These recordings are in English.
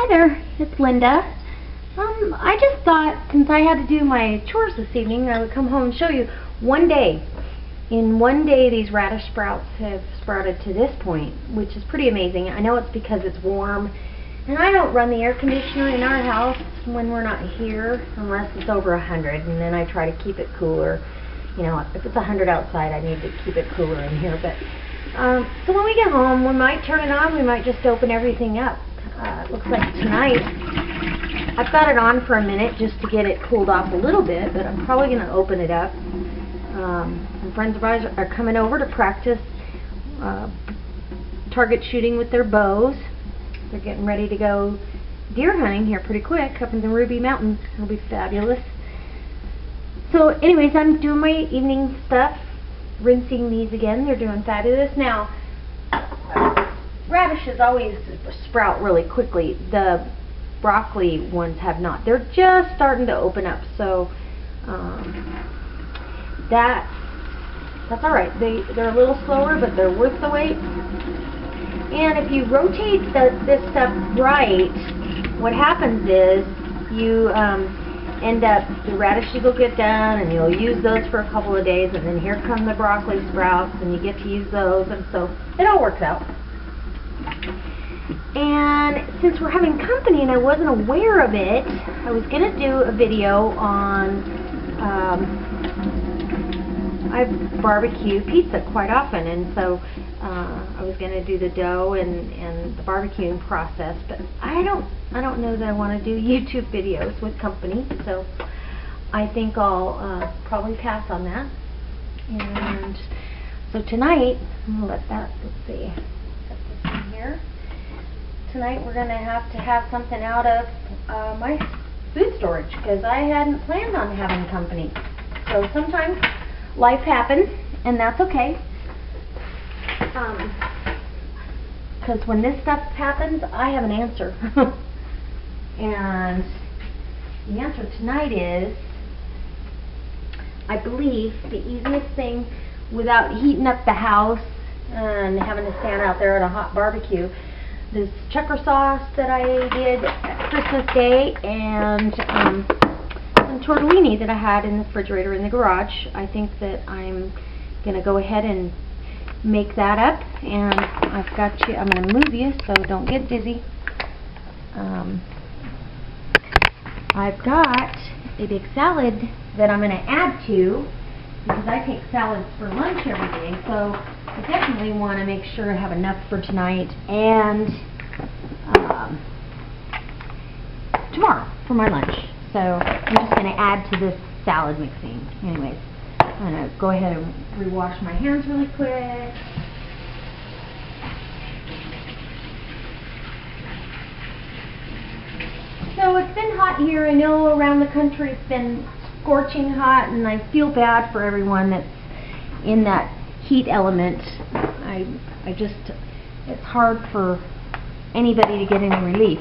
Hi there, it's Linda. I just thought since I had to do my chores this evening, I would come home and show you one day. In one day, these radish sprouts have sprouted to this point, which is pretty amazing. I know it's because it's warm, and I don't run the air conditioner in our house when we're not here unless it's over 100, and then I try to keep it cooler. You know, if it's 100 outside, I need to keep it cooler in here. But so when we get home, we might turn it on. We might just open everything up. It looks like tonight I've got it on for a minute just to get it cooled off a little bit, but I'm probably going to open it up. Some friends of ours are coming over to practice target shooting with their bows. They're getting ready to go deer hunting here pretty quick up in the Ruby Mountains. It'll be fabulous. So anyways, I'm doing my evening stuff, rinsing these again. They're doing fabulous. Now, radishes always sprout really quickly. The broccoli ones have not. They're just starting to open up, so that's all right. They're a little slower, but they're worth the wait. And if you rotate this stuff right, what happens is you end up, the radishes will get done, and you'll use those for a couple of days, and then here come the broccoli sprouts, and you get to use those, and so it all works out. And since we're having company and I wasn't aware of it, I was going to do a video on, I barbecue pizza quite often, and so I was going to do the dough and the barbecuing process, but I don't know that I want to do YouTube videos with company, so I think I'll probably pass on that. And so tonight, I'm going to let that, let's see, set this in here. Tonight we're going to have something out of my food storage because I hadn't planned on having company. So sometimes life happens, and that's okay. Because when this stuff happens, I have an answer. And the answer tonight is, I believe, the easiest thing without heating up the house and having to stand out there at a hot barbecue, this checker sauce that I did at Christmas Day, and some tortellini that I had in the refrigerator in the garage. I think that I'm going to go ahead and make that up, and I've got you, I'm going to move you so don't get dizzy. I've got a big salad that I'm going to add to, because I take salads for lunch every day, so I definitely want to make sure I have enough for tonight and tomorrow for my lunch. So I'm just going to add to this salad mixing. Anyways, I'm going to go ahead and rewash my hands really quick. So it's been hot here. I know around the country it's been scorching hot, and I feel bad for everyone that's in that heat element. I just, it's hard for anybody to get any relief.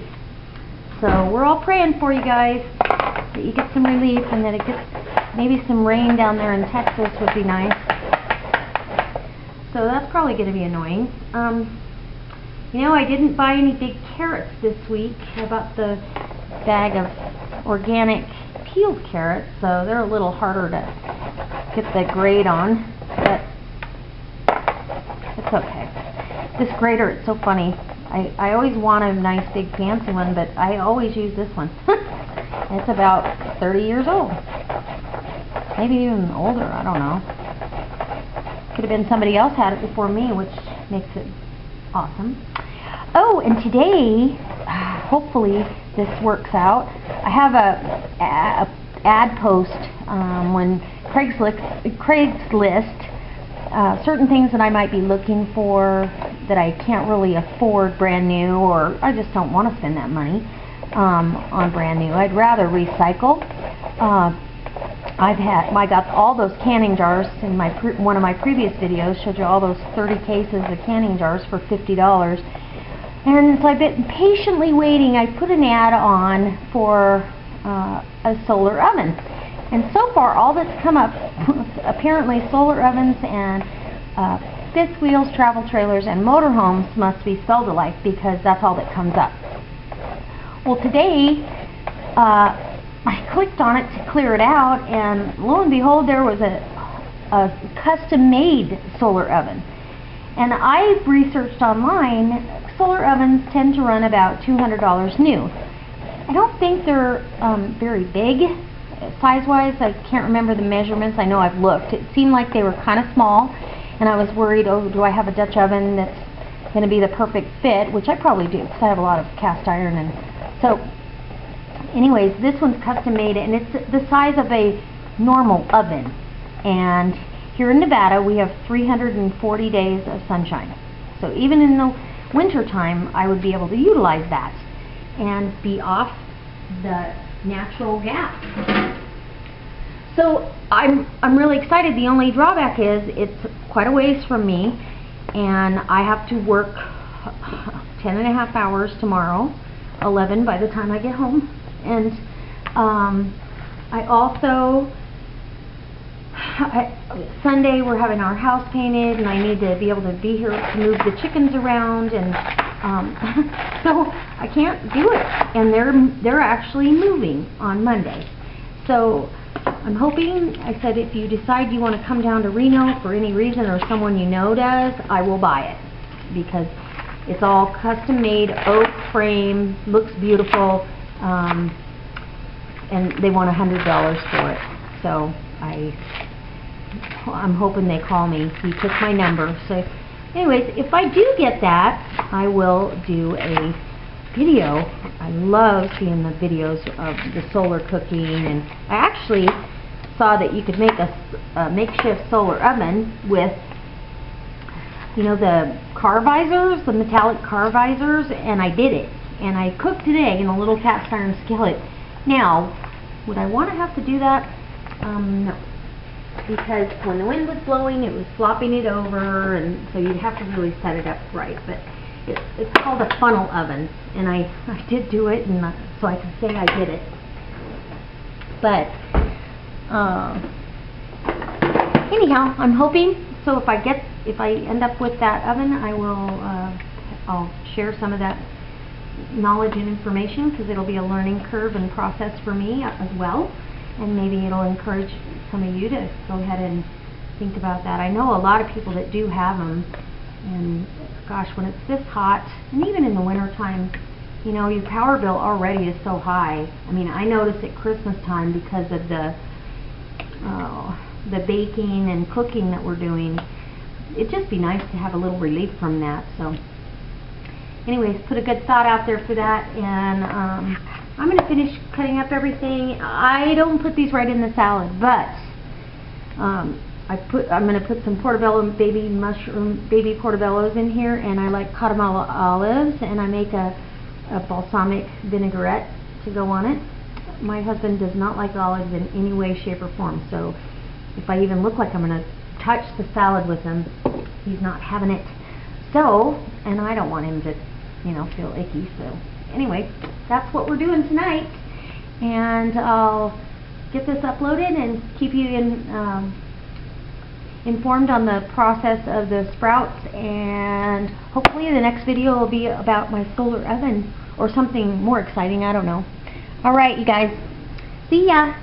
So we're all praying for you guys, that you get some relief, and that it gets maybe some rain down there in Texas would be nice. So that's probably going to be annoying. You know, I didn't buy any big carrots this week. I bought the bag of organic peeled carrots, so they're a little harder to get the grate on, but it's okay. This grater, it's so funny. I always want a nice big fancy one, but I always use this one. It's about 30 years old. Maybe even older, I don't know. Could have been somebody else had it before me, which makes it awesome. Oh, and today, hopefully this works out. I have a ad post when Craigslist, certain things that I might be looking for that I can't really afford brand new, or I just don't want to spend that money on brand new. I'd rather recycle. I got all those canning jars in my one of my previous videos, showed you all those 30 cases of canning jars for $50. And so I've been patiently waiting. I put an ad on for a solar oven. And so far, all that's come up, apparently solar ovens and fifth wheels, travel trailers, and motorhomes must be spelled alike, because that's all that comes up. Well, today I clicked on it to clear it out, and lo and behold, there was a custom-made solar oven. And I've researched online. Solar ovens tend to run about $200 new. I don't think they're very big size-wise. I can't remember the measurements. I know I've looked. It seemed like they were kind of small, and I was worried, oh, do I have a Dutch oven that's going to be the perfect fit, which I probably do because I have a lot of cast iron. And so anyways, this one's custom made, and it's the size of a normal oven. And here in Nevada, we have 340 days of sunshine. So even in the winter time, I would be able to utilize that and be off the natural gas. So I'm really excited. The only drawback is it's quite a ways from me, and I have to work 10 and a half hours tomorrow, 11 by the time I get home. And I also, Sunday we're having our house painted, and I need to be able to be here to move the chickens around, and so I can't do it. And they're actually moving on Monday. So I'm hoping, I said, if you decide you want to come down to Reno for any reason, or someone you know does, I will buy it, because it's all custom made, oak frame, looks beautiful, and they want $100 for it. So I'm hoping they call me. He took my number. So anyways, if I do get that, I will do a video. I love seeing the videos of the solar cooking, and I actually saw that you could make a makeshift solar oven with, you know, the car visors, the metallic car visors, and I did it. And I cooked today in a little cast iron skillet. Now, would I want to have to do that? No. Because when the wind was blowing, it was flopping it over, and so you'd have to really set it up right. But it's called a funnel oven, and I did do it, and so I can say I did it. But anyhow, I'm hoping. So if I end up with that oven, I will I'll share some of that knowledge and information, because it'll be a learning curve and process for me as well, and maybe it'll encourage some of you to go ahead and think about that. I know a lot of people that do have them, and gosh, when it's this hot, and even in the winter time, you know, your power bill already is so high. I mean, I notice at Christmas time, because of the baking and cooking that we're doing, it'd just be nice to have a little relief from that. So anyways, put a good thought out there for that, and I'm going to finish cutting up everything. I don't put these right in the salad, but I'm going to put some portobello baby portobellos in here, and I like Guatemala olives, and I make a balsamic vinaigrette to go on it. My husband does not like olives in any way, shape, or form, so if I even look like I'm going to touch the salad with him, he's not having it. So, and I don't want him to, you know, feel icky. So anyway, that's what we're doing tonight, and I'll get this uploaded and keep you informed on the process of the sprouts, and hopefully the next video will be about my solar oven or something more exciting. I don't know. Alright, you guys, see ya.